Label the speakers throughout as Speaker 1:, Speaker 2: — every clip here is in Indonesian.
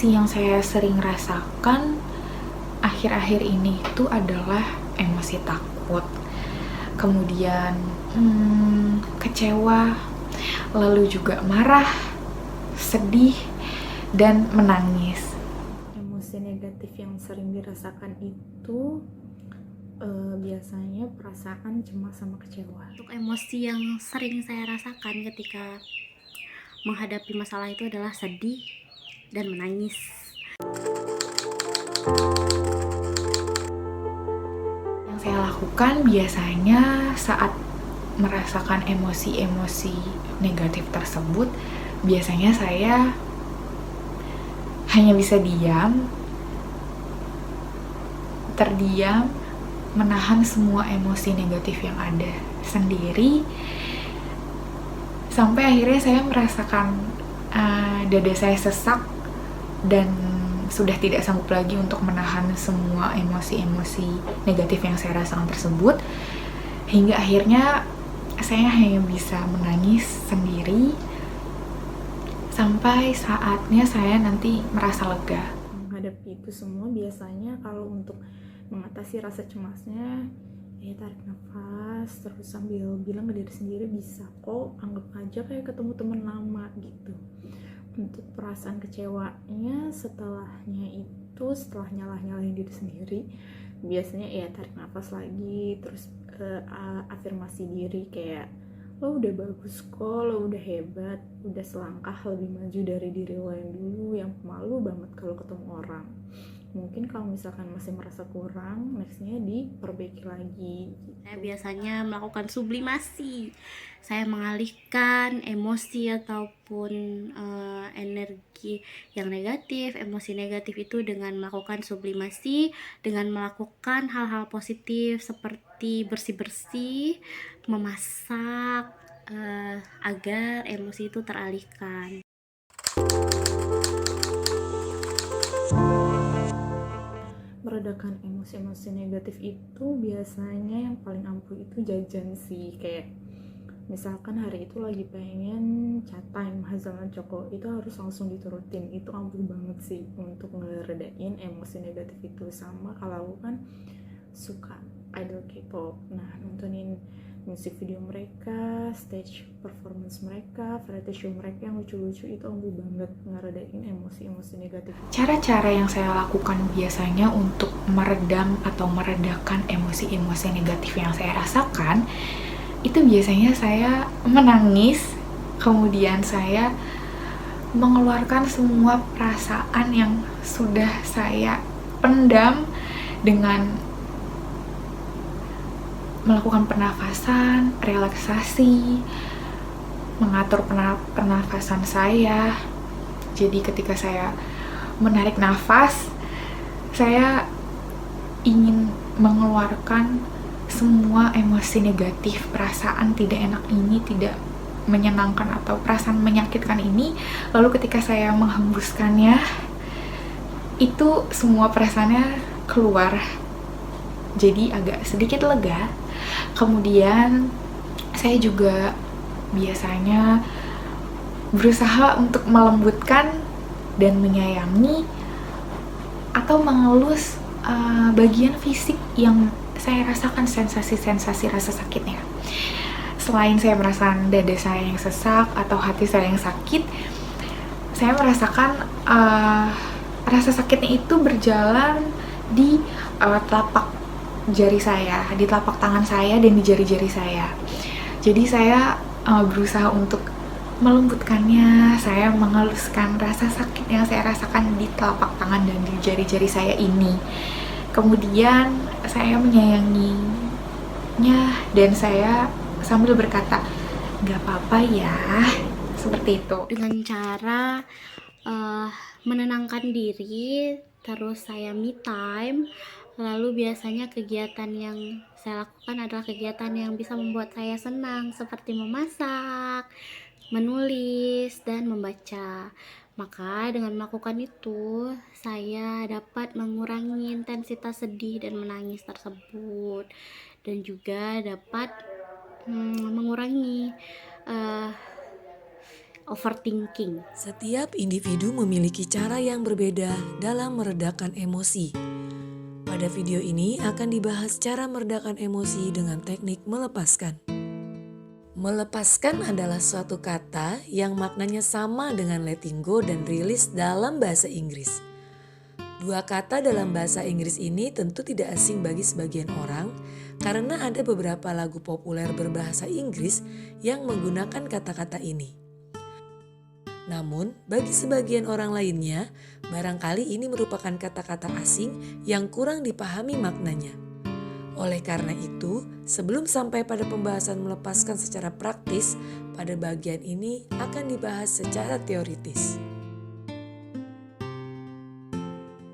Speaker 1: emosi yang saya sering rasakan akhir-akhir ini itu adalah emosi takut, kemudian kecewa, lalu juga marah, sedih, dan menangis.
Speaker 2: Emosi negatif yang sering dirasakan itu biasanya perasaan cemas sama kecewa.
Speaker 3: Untuk emosi yang sering saya rasakan ketika menghadapi masalah itu adalah sedih dan menangis.
Speaker 1: Yang saya lakukan biasanya saat merasakan emosi-emosi negatif tersebut, biasanya saya hanya bisa diam, terdiam, menahan semua emosi negatif yang ada sendiri, sampai akhirnya saya merasakan dada saya sesak dan sudah tidak sanggup lagi untuk menahan semua emosi-emosi negatif yang saya rasakan tersebut, hingga akhirnya saya hanya bisa menangis sendiri sampai saatnya saya nanti merasa lega.
Speaker 2: Menghadapi itu semua biasanya kalau untuk mengatasi rasa cemasnya, ya tarik nafas terus sambil bilang ke diri sendiri, bisa kok, anggap aja kayak ketemu teman lama gitu. Untuk perasaan kecewanya setelah nyalahin diri sendiri, biasanya ya tarik nafas lagi, terus afirmasi diri kayak, lo udah bagus kok, lo udah hebat, udah selangkah lebih maju dari diri lo yang dulu yang malu banget kalau ketemu orang. Mungkin kalau misalkan masih merasa kurang, nextnya diperbaiki lagi gitu.
Speaker 3: Saya biasanya melakukan sublimasi. Saya mengalihkan emosi ataupun energi yang negatif, emosi negatif itu dengan melakukan sublimasi, dengan melakukan hal-hal positif seperti bersih-bersih, memasak, agar emosi itu teralihkan.
Speaker 2: Meredakan emosi-emosi negatif itu biasanya yang paling ampuh itu jajan sih. Kayak misalkan hari itu lagi pengen chat time sama cowok, itu harus langsung diturutin. Itu ampuh banget sih untuk ngeredain emosi negatif itu. Sama kalau kan suka idol K-pop, nah nontonin musik video mereka, stage performance mereka, variety show mereka yang lucu-lucu, itu ampuh banget ngeredain emosi-emosi negatif.
Speaker 1: Cara-cara yang saya lakukan biasanya untuk meredam atau meredakan emosi-emosi negatif yang saya rasakan, itu biasanya saya menangis, kemudian saya mengeluarkan semua perasaan yang sudah saya pendam dengan melakukan pernafasan, relaksasi, mengatur pernafasan saya. Jadi ketika saya menarik nafas, saya ingin mengeluarkan semua emosi negatif, perasaan tidak enak ini, tidak menyenangkan atau perasaan menyakitkan ini. Lalu ketika saya menghembuskannya, itu semua perasaannya keluar, jadi agak sedikit lega. Kemudian saya juga biasanya berusaha untuk melembutkan dan menyayangi atau mengelus bagian fisik yang saya rasakan sensasi-sensasi rasa sakitnya. Selain saya merasakan dada saya yang sesak atau hati saya yang sakit, saya merasakan rasa sakitnya itu berjalan di telapak jari saya, di telapak tangan saya, dan di jari-jari saya. Jadi saya berusaha untuk melembutkannya, saya mengeluskan rasa sakit yang saya rasakan di telapak tangan dan di jari-jari saya ini. Kemudian saya menyayanginya dan saya sambil berkata, "Gak apa-apa ya," seperti itu.
Speaker 3: Dengan cara menenangkan diri, terus saya me time. Lalu biasanya kegiatan yang saya lakukan adalah kegiatan yang bisa membuat saya senang, seperti memasak, menulis, dan membaca. Maka dengan melakukan itu, saya dapat mengurangi intensitas sedih dan menangis tersebut, dan juga dapat mengurangi overthinking.
Speaker 4: Setiap individu memiliki cara yang berbeda dalam meredakan emosi. Pada video ini akan dibahas cara meredakan emosi dengan teknik melepaskan. Melepaskan adalah suatu kata yang maknanya sama dengan letting go dan release dalam bahasa Inggris. Dua kata dalam bahasa Inggris ini tentu tidak asing bagi sebagian orang karena ada beberapa lagu populer berbahasa Inggris yang menggunakan kata-kata ini. Namun, bagi sebagian orang lainnya, barangkali ini merupakan kata-kata asing yang kurang dipahami maknanya. Oleh karena itu, sebelum sampai pada pembahasan melepaskan secara praktis, pada bagian ini akan dibahas secara teoritis.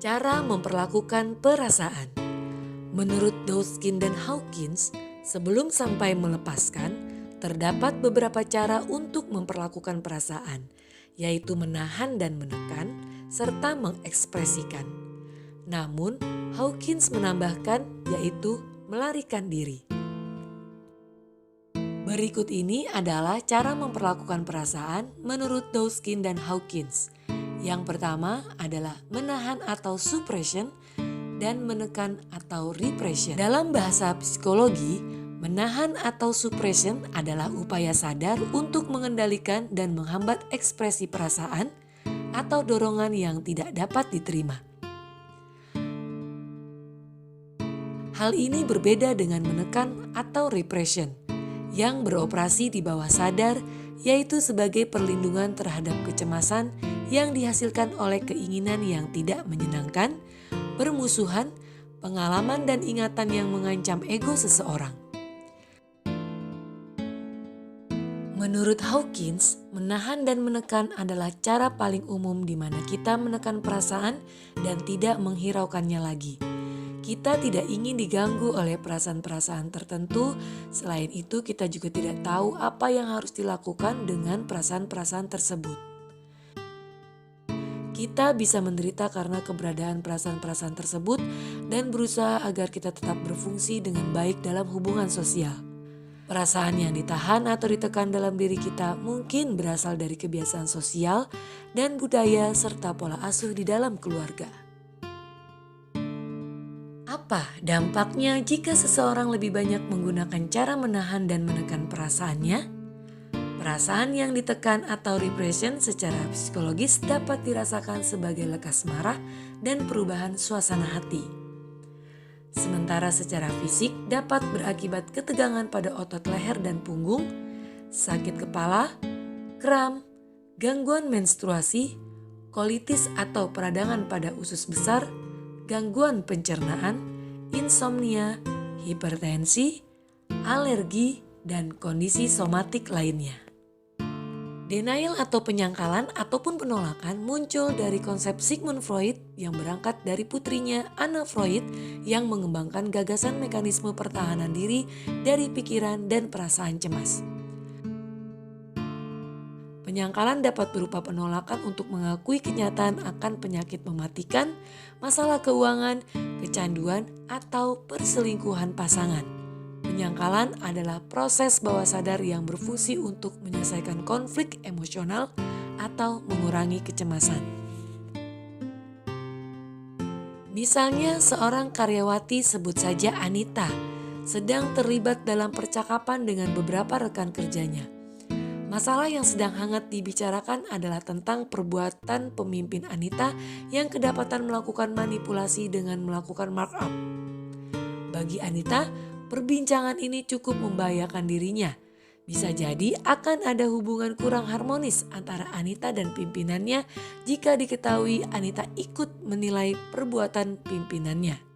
Speaker 4: Cara memperlakukan perasaan. Menurut Dawkins dan Hawkins, sebelum sampai melepaskan, terdapat beberapa cara untuk memperlakukan perasaan, yaitu menahan dan menekan, serta mengekspresikan. Namun, Hawkins menambahkan yaitu melarikan diri. Berikut ini adalah cara memperlakukan perasaan menurut Dawkins dan Hawkins. Yang pertama adalah menahan atau suppression dan menekan atau repression. Dalam bahasa psikologi, menahan atau suppression adalah upaya sadar untuk mengendalikan dan menghambat ekspresi perasaan atau dorongan yang tidak dapat diterima. Hal ini berbeda dengan menekan atau repression yang beroperasi di bawah sadar, yaitu sebagai perlindungan terhadap kecemasan yang dihasilkan oleh keinginan yang tidak menyenangkan, permusuhan, pengalaman dan ingatan yang mengancam ego seseorang. Menurut Hawkins, menahan dan menekan adalah cara paling umum di mana kita menekan perasaan dan tidak menghiraukannya lagi. Kita tidak ingin diganggu oleh perasaan-perasaan tertentu, selain itu kita juga tidak tahu apa yang harus dilakukan dengan perasaan-perasaan tersebut. Kita bisa menderita karena keberadaan perasaan-perasaan tersebut dan berusaha agar kita tetap berfungsi dengan baik dalam hubungan sosial. Perasaan yang ditahan atau ditekan dalam diri kita mungkin berasal dari kebiasaan sosial dan budaya serta pola asuh di dalam keluarga. Apa dampaknya jika seseorang lebih banyak menggunakan cara menahan dan menekan perasaannya? Perasaan yang ditekan atau repression secara psikologis dapat dirasakan sebagai lekas marah dan perubahan suasana hati. Sementara secara fisik dapat berakibat ketegangan pada otot leher dan punggung, sakit kepala, kram, gangguan menstruasi, kolitis atau peradangan pada usus besar, gangguan pencernaan, insomnia, hipertensi, alergi, dan kondisi somatik lainnya. Denial atau penyangkalan ataupun penolakan muncul dari konsep Sigmund Freud yang berangkat dari putrinya Anna Freud yang mengembangkan gagasan mekanisme pertahanan diri dari pikiran dan perasaan cemas. Penyangkalan dapat berupa penolakan untuk mengakui kenyataan akan penyakit mematikan, masalah keuangan, kecanduan, atau perselingkuhan pasangan. Penyangkalan adalah proses bawah sadar yang berfungsi untuk menyelesaikan konflik emosional atau mengurangi kecemasan. Misalnya seorang karyawati, sebut saja Anita, sedang terlibat dalam percakapan dengan beberapa rekan kerjanya. Masalah yang sedang hangat dibicarakan adalah tentang perbuatan pemimpin Anita yang kedapatan melakukan manipulasi dengan melakukan markup. Bagi Anita, perbincangan ini cukup membahayakan dirinya. Bisa jadi akan ada hubungan kurang harmonis antara Anita dan pimpinannya jika diketahui Anita ikut menilai perbuatan pimpinannya.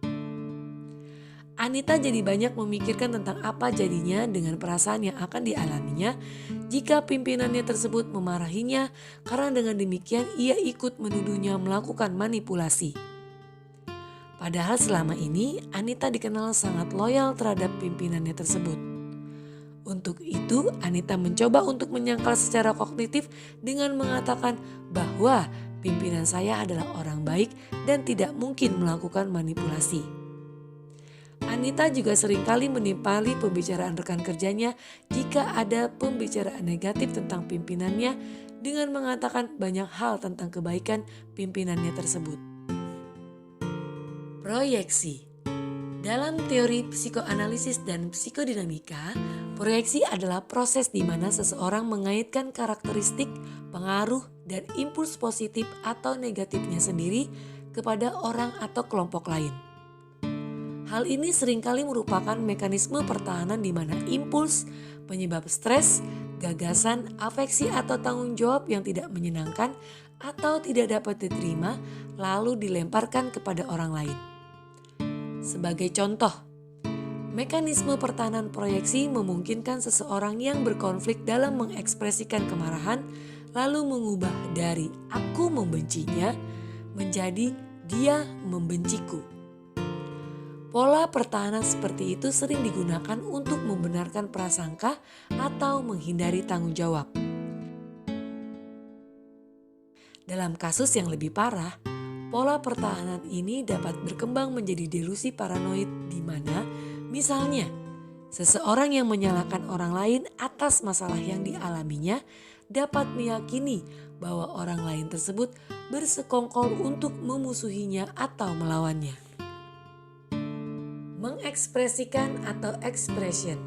Speaker 4: Anita jadi banyak memikirkan tentang apa jadinya dengan perasaan yang akan dialaminya jika pimpinannya tersebut memarahinya, karena dengan demikian ia ikut menuduhnya melakukan manipulasi. Padahal selama ini Anita dikenal sangat loyal terhadap pimpinannya tersebut. Untuk itu Anita mencoba untuk menyangkal secara kognitif dengan mengatakan bahwa pimpinan saya adalah orang baik dan tidak mungkin melakukan manipulasi. Anita juga seringkali menimpali pembicaraan rekan kerjanya jika ada pembicaraan negatif tentang pimpinannya dengan mengatakan banyak hal tentang kebaikan pimpinannya tersebut. Proyeksi. Dalam teori psikoanalisis dan psikodinamika, proyeksi adalah proses di mana seseorang mengaitkan karakteristik, pengaruh, dan impuls positif atau negatifnya sendiri kepada orang atau kelompok lain. Hal ini seringkali merupakan mekanisme pertahanan di mana impuls, penyebab stres, gagasan, afeksi atau tanggung jawab yang tidak menyenangkan atau tidak dapat diterima lalu dilemparkan kepada orang lain. Sebagai contoh, mekanisme pertahanan proyeksi memungkinkan seseorang yang berkonflik dalam mengekspresikan kemarahan lalu mengubah dari "aku membencinya" menjadi "dia membenciku". Pola pertahanan seperti itu sering digunakan untuk membenarkan prasangka atau menghindari tanggung jawab. Dalam kasus yang lebih parah, pola pertahanan ini dapat berkembang menjadi delusi paranoid di mana misalnya seseorang yang menyalahkan orang lain atas masalah yang dialaminya dapat meyakini bahwa orang lain tersebut bersekongkol untuk memusuhinya atau melawannya. Mengekspresikan atau expression.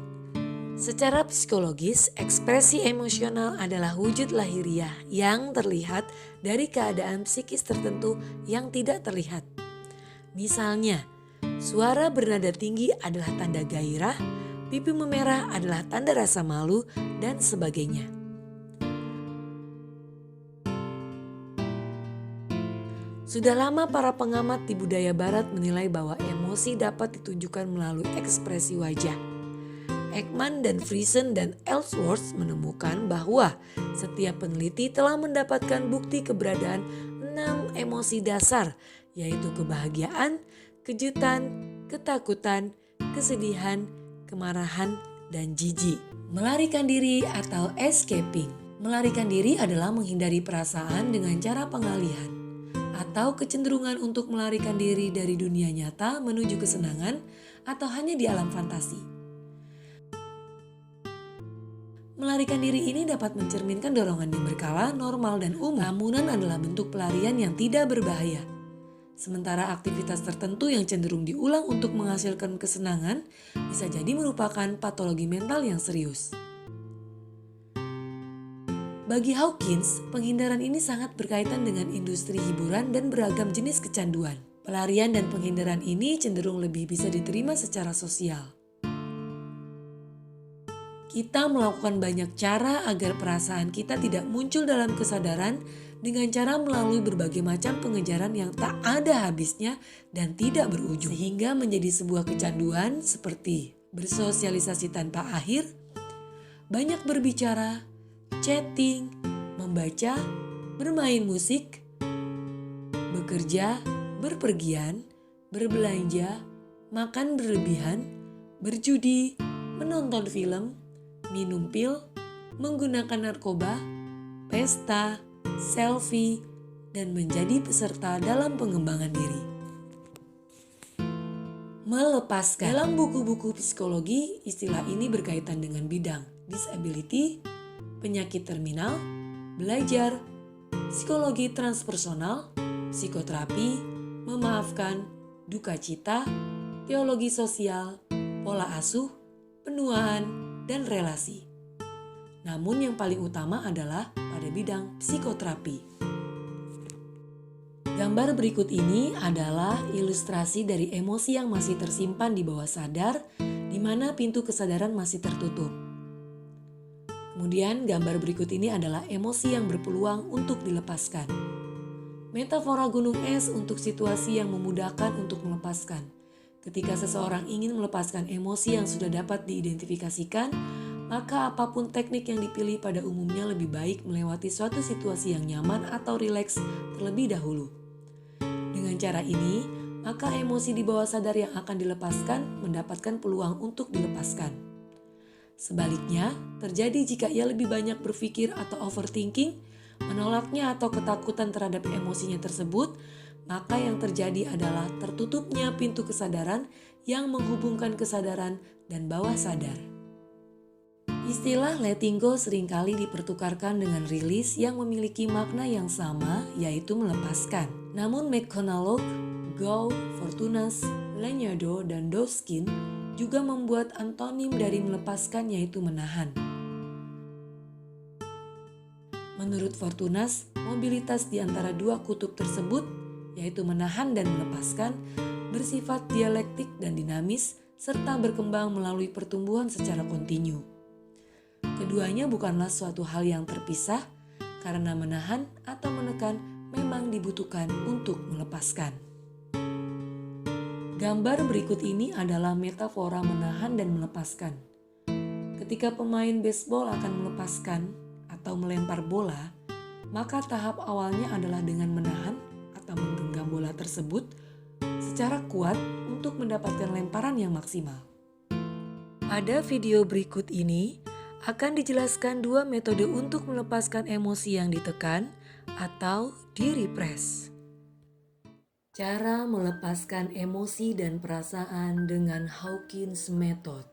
Speaker 4: Secara psikologis, ekspresi emosional adalah wujud lahiriah yang terlihat dari keadaan psikis tertentu yang tidak terlihat. Misalnya, suara bernada tinggi adalah tanda gairah, pipi memerah adalah tanda rasa malu, dan sebagainya. Sudah lama para pengamat di budaya barat menilai bahwa emosi dapat ditunjukkan melalui ekspresi wajah. Ekman dan Friesen dan Ellsworth menemukan bahwa setiap peneliti telah mendapatkan bukti keberadaan 6 emosi dasar, yaitu kebahagiaan, kejutan, ketakutan, kesedihan, kemarahan, dan jijik. Melarikan diri atau escaping. Melarikan diri adalah menghindari perasaan dengan cara pengalihan atau kecenderungan untuk melarikan diri dari dunia nyata menuju kesenangan atau hanya di alam fantasi. Melarikan diri ini dapat mencerminkan dorongan yang berkala, normal, dan umum. Lamunan adalah bentuk pelarian yang tidak berbahaya. Sementara aktivitas tertentu yang cenderung diulang untuk menghasilkan kesenangan bisa jadi merupakan patologi mental yang serius. Bagi Hawkins, penghindaran ini sangat berkaitan dengan industri hiburan dan beragam jenis kecanduan. Pelarian dan penghindaran ini cenderung lebih bisa diterima secara sosial. Kita melakukan banyak cara agar perasaan kita tidak muncul dalam kesadaran dengan cara melalui berbagai macam pengejaran yang tak ada habisnya dan tidak berujung. Sehingga menjadi sebuah kecanduan seperti bersosialisasi tanpa akhir, banyak berbicara, chatting, membaca, bermain musik, bekerja, berpergian, berbelanja, makan berlebihan, berjudi, menonton film, minum pil, menggunakan narkoba, pesta, selfie, dan menjadi peserta dalam pengembangan diri. Melepaskan. Dalam buku-buku psikologi, istilah ini berkaitan dengan bidang disability, penyakit terminal, belajar, psikologi transpersonal, psikoterapi, memaafkan, duka cita, teologi sosial, pola asuh, penuaan, dan relasi. Namun yang paling utama adalah pada bidang psikoterapi. Gambar berikut ini adalah ilustrasi dari emosi yang masih tersimpan di bawah sadar, di mana pintu kesadaran masih tertutup. Kemudian gambar berikut ini adalah emosi yang berpeluang untuk dilepaskan. Metafora gunung es untuk situasi yang memudahkan untuk melepaskan. Ketika seseorang ingin melepaskan emosi yang sudah dapat diidentifikasikan, maka apapun teknik yang dipilih pada umumnya lebih baik melewati suatu situasi yang nyaman atau rileks terlebih dahulu. Dengan cara ini, maka emosi di bawah sadar yang akan dilepaskan mendapatkan peluang untuk dilepaskan. Sebaliknya, terjadi jika ia lebih banyak berpikir atau overthinking, menolaknya atau ketakutan terhadap emosinya tersebut, maka yang terjadi adalah tertutupnya pintu kesadaran yang menghubungkan kesadaran dan bawah sadar. Istilah letting go seringkali dipertukarkan dengan rilis yang memiliki makna yang sama, yaitu melepaskan. Namun McConnell, Gow, Fortunas, Lenyardo, dan Doskin juga membuat antonim dari melepaskan, yaitu menahan. Menurut Fortunas, mobilitas di antara dua kutub tersebut, yaitu menahan dan melepaskan, bersifat dialektik dan dinamis, serta berkembang melalui pertumbuhan secara kontinu. Keduanya bukanlah suatu hal yang terpisah, karena menahan atau menekan memang dibutuhkan untuk melepaskan. Gambar berikut ini adalah metafora menahan dan melepaskan. Ketika pemain baseball akan melepaskan atau melempar bola, maka tahap awalnya adalah dengan menahan atau menggenggam bola tersebut secara kuat untuk mendapatkan lemparan yang maksimal. Pada video berikut ini akan dijelaskan dua metode untuk melepaskan emosi yang ditekan atau direpress. Cara melepaskan emosi dan perasaan dengan Hawkins Method.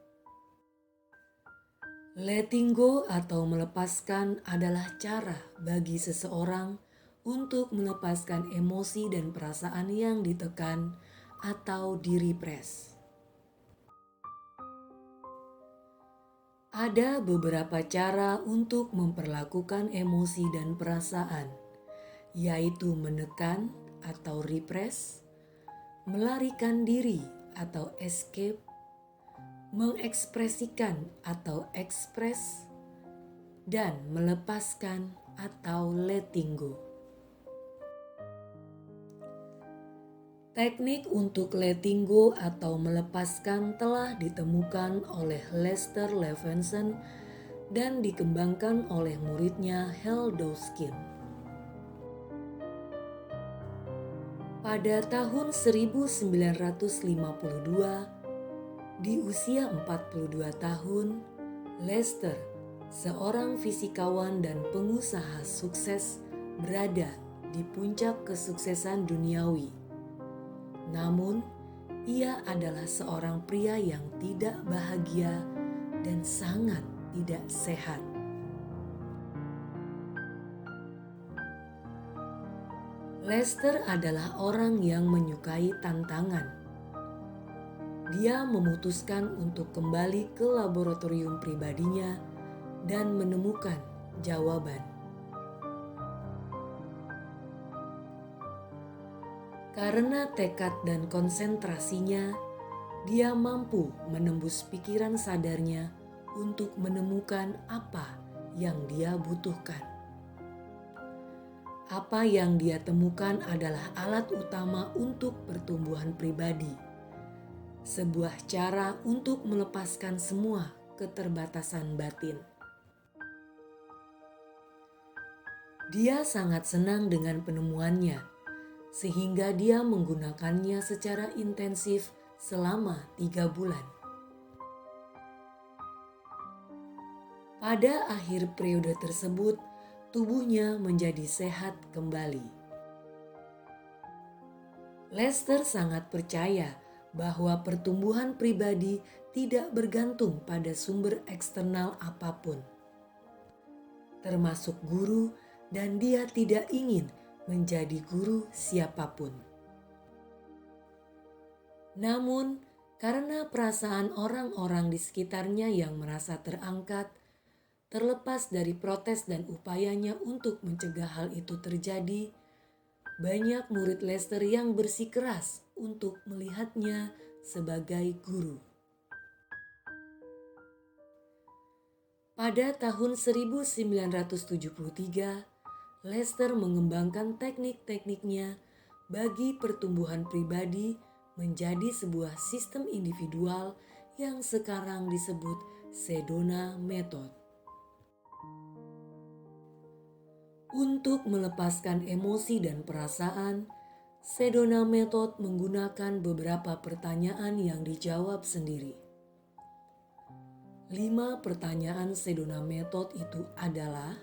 Speaker 4: Letting go atau melepaskan adalah cara bagi seseorang untuk melepaskan emosi dan perasaan yang ditekan atau direpress. Ada beberapa cara untuk memperlakukan emosi dan perasaan, yaitu menekan atau repress, melarikan diri atau escape, mengekspresikan atau express, dan melepaskan atau letting go. Teknik untuk letting go atau melepaskan telah ditemukan oleh Lester Levinson dan dikembangkan oleh muridnya Hal Doskin. Pada tahun 1952, di usia 42 tahun, Lester, seorang fisikawan dan pengusaha sukses, berada di puncak kesuksesan duniawi. Namun, ia adalah seorang pria yang tidak bahagia dan sangat tidak sehat. Lester adalah orang yang menyukai tantangan. Dia memutuskan untuk kembali ke laboratorium pribadinya dan menemukan jawaban. Karena tekad dan konsentrasinya, dia mampu menembus pikiran sadarnya untuk menemukan apa yang dia butuhkan. Apa yang dia temukan adalah alat utama untuk pertumbuhan pribadi, sebuah cara untuk melepaskan semua keterbatasan batin. Dia sangat senang dengan penemuannya, sehingga dia menggunakannya secara intensif selama 3 bulan. Pada akhir periode tersebut, tubuhnya menjadi sehat kembali. Lester sangat percaya bahwa pertumbuhan pribadi tidak bergantung pada sumber eksternal apapun, termasuk guru, dan dia tidak ingin menjadi guru siapapun. Namun, karena perasaan orang-orang di sekitarnya yang merasa terangkat, terlepas dari protes dan upayanya untuk mencegah hal itu terjadi, banyak murid Lester yang bersikeras untuk melihatnya sebagai guru. Pada tahun 1973, Lester mengembangkan teknik-tekniknya bagi pertumbuhan pribadi menjadi sebuah sistem individual yang sekarang disebut Sedona Method. Untuk melepaskan emosi dan perasaan, Sedona Method menggunakan beberapa pertanyaan yang dijawab sendiri. 5 pertanyaan Sedona Method itu adalah: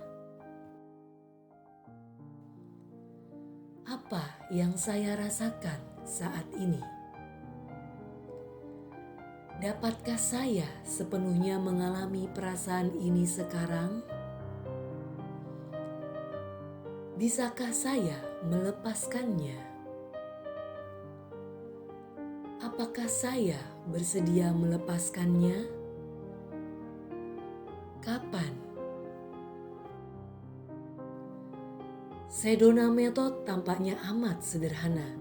Speaker 4: apa yang saya rasakan saat ini? Dapatkah saya sepenuhnya mengalami perasaan ini sekarang? Bisakah saya melepaskannya? Apakah saya bersedia melepaskannya? Kapan? Sedona Method tampaknya amat sederhana,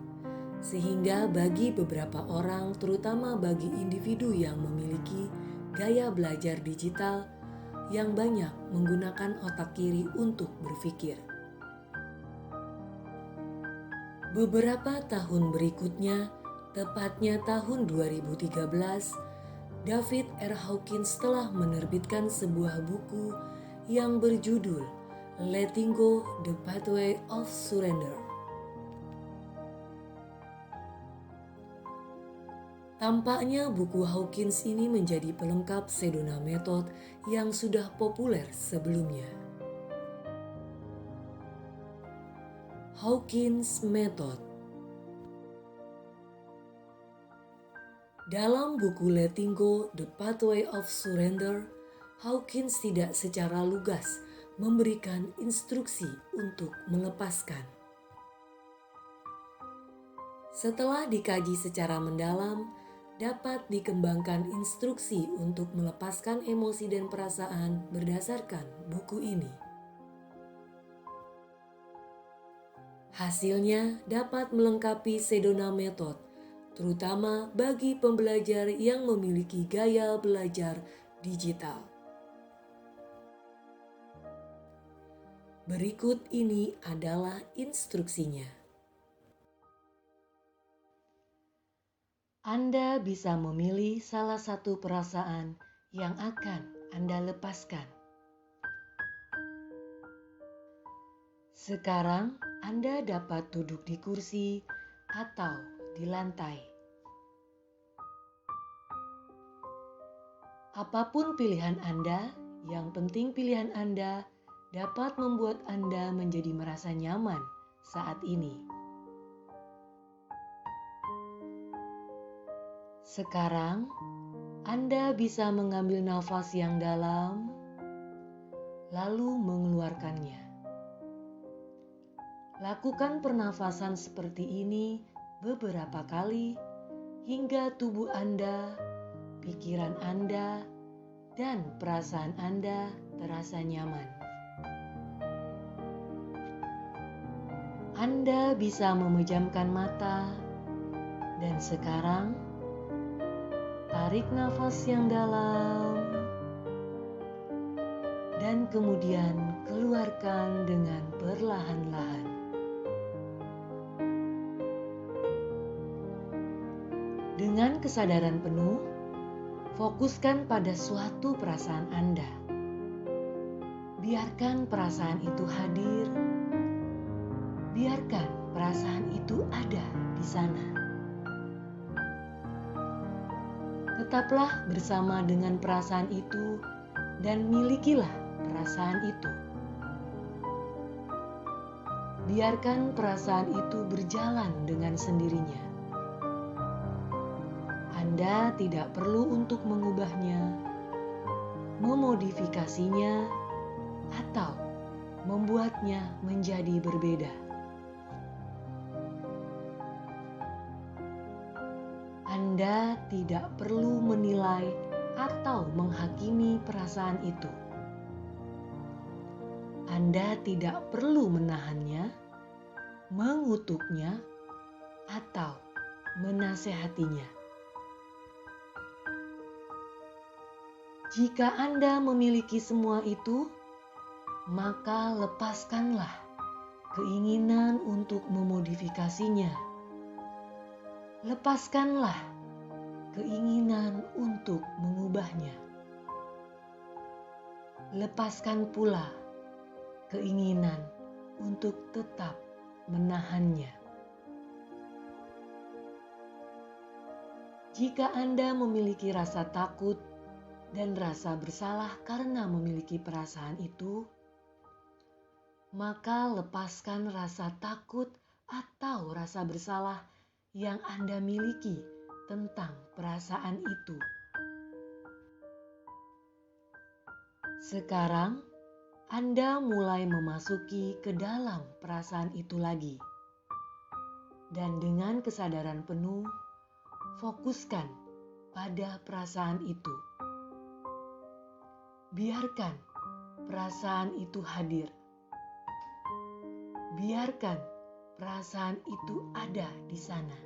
Speaker 4: sehingga bagi beberapa orang, terutama bagi individu yang memiliki gaya belajar digital yang banyak menggunakan otak kiri untuk berpikir. Beberapa tahun berikutnya, tepatnya tahun 2013, David R. Hawkins telah menerbitkan sebuah buku yang berjudul Letting Go: The Pathway of Surrender. Tampaknya buku Hawkins ini menjadi pelengkap Sedona Method yang sudah populer sebelumnya. Hawkins Method. Dalam buku Letting Go: The Pathway of Surrender, Hawkins tidak secara lugas memberikan instruksi untuk melepaskan. Setelah dikaji secara mendalam, dapat dikembangkan instruksi untuk melepaskan emosi dan perasaan berdasarkan buku ini. Hasilnya dapat melengkapi Sedona Method, terutama bagi pembelajar yang memiliki gaya belajar digital. Berikut ini adalah instruksinya. Anda bisa memilih salah satu perasaan yang akan Anda lepaskan. Sekarang Anda dapat duduk di kursi atau di lantai. Apapun pilihan Anda, yang penting pilihan Anda dapat membuat Anda menjadi merasa nyaman saat ini. Sekarang, Anda bisa mengambil nafas yang dalam, lalu mengeluarkannya. Lakukan pernafasan seperti ini beberapa kali hingga tubuh Anda, pikiran Anda, dan perasaan Anda terasa nyaman. Anda bisa memejamkan mata, dan sekarang tarik nafas yang dalam, dan kemudian keluarkan dengan perlahan-lahan. Dengan kesadaran penuh, fokuskan pada suatu perasaan Anda. Biarkan perasaan itu hadir. Biarkan perasaan itu ada di sana. Tetaplah bersama dengan perasaan itu dan milikilah perasaan itu. Biarkan perasaan itu berjalan dengan sendirinya. Anda tidak perlu untuk mengubahnya, memodifikasinya, atau membuatnya menjadi berbeda. Anda tidak perlu menilai atau menghakimi perasaan itu. Anda tidak perlu menahannya, mengutuknya, atau menasehatinya. Jika Anda memiliki semua itu, maka lepaskanlah keinginan untuk memodifikasinya. Lepaskanlah keinginan untuk mengubahnya. Lepaskan pula keinginan untuk tetap menahannya. Jika Anda memiliki rasa takut dan rasa bersalah karena memiliki perasaan itu, maka lepaskan rasa takut atau rasa bersalah yang Anda miliki tentang perasaan itu Sekarang, Anda mulai memasuki ke dalam perasaan itu lagi. Dan dengan kesadaran penuh, fokuskan pada perasaan itu. Biarkan perasaan itu hadir. Biarkan perasaan itu ada di sana.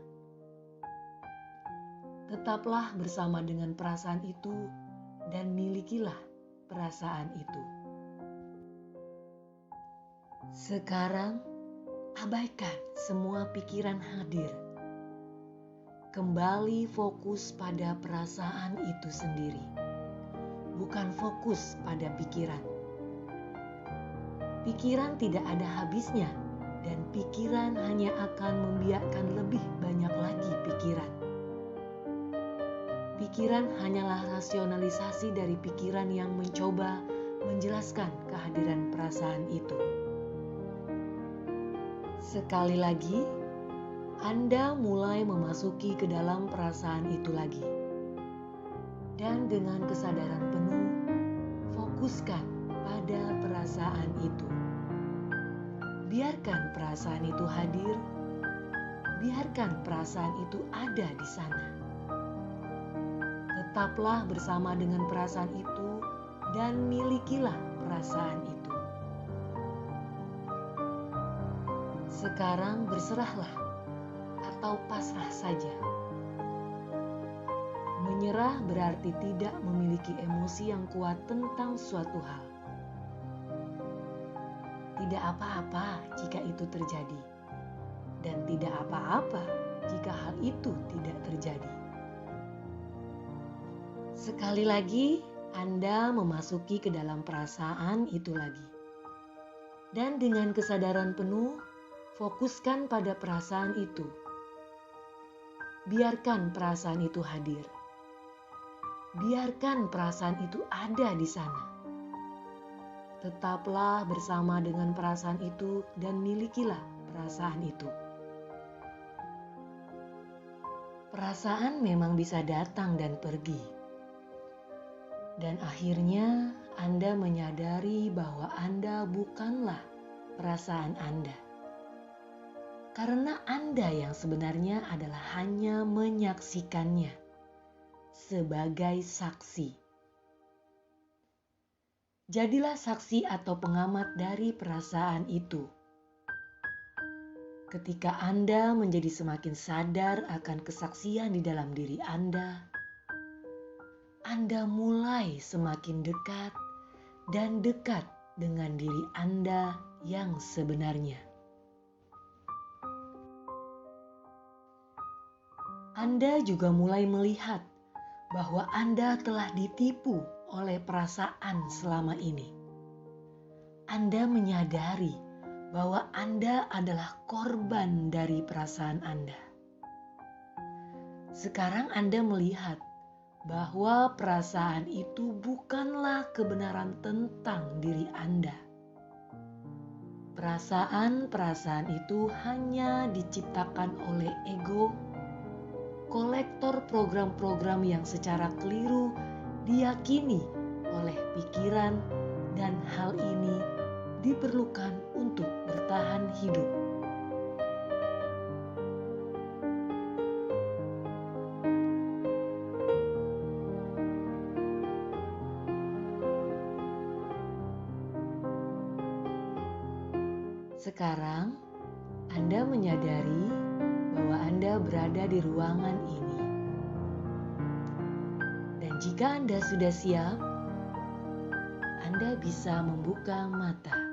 Speaker 4: Tetaplah bersama dengan perasaan itu dan milikilah perasaan itu. Sekarang, abaikan semua pikiran hadir. Kembali fokus pada perasaan itu sendiri, bukan fokus pada pikiran. Pikiran tidak ada habisnya, dan pikiran hanya akan membiarkan lebih banyak lagi pikiran. Pikiran hanyalah rasionalisasi dari pikiran yang mencoba menjelaskan kehadiran perasaan itu. Sekali lagi, Anda mulai memasuki ke dalam perasaan itu lagi. Dan dengan kesadaran penuh, fokuskan pada perasaan itu. Biarkan perasaan itu hadir, biarkan perasaan itu ada di sana. Tetaplah bersama dengan perasaan itu dan milikilah perasaan itu. Sekarang berserahlah atau pasrah saja. Menyerah berarti tidak memiliki emosi yang kuat tentang suatu hal. Tidak apa-apa jika itu terjadi, dan tidak apa-apa jika hal itu tidak terjadi. Sekali lagi, Anda memasuki ke dalam perasaan itu lagi. Dan dengan kesadaran penuh, fokuskan pada perasaan itu. Biarkan perasaan itu hadir. Biarkan perasaan itu ada di sana. Tetaplah bersama dengan perasaan itu dan milikilah perasaan itu. Perasaan memang bisa datang dan pergi. Dan akhirnya Anda menyadari bahwa Anda bukanlah perasaan Anda. Karena Anda yang sebenarnya adalah hanya menyaksikannya sebagai saksi. Jadilah saksi atau pengamat dari perasaan itu. Ketika Anda menjadi semakin sadar akan kesaksian di dalam diri Anda mulai semakin dekat dan dekat dengan diri Anda yang sebenarnya. Anda juga mulai melihat bahwa Anda telah ditipu oleh perasaan selama ini. Anda menyadari bahwa Anda adalah korban dari perasaan Anda. Sekarang Anda melihat bahwa perasaan itu bukanlah kebenaran tentang diri Anda. Perasaan-perasaan itu hanya diciptakan oleh ego, kolektor program-program yang secara keliru diyakini oleh pikiran, dan hal ini diperlukan untuk bertahan hidup. Sekarang, Anda menyadari bahwa Anda berada di ruangan ini. Dan jika Anda sudah siap, Anda bisa membuka mata.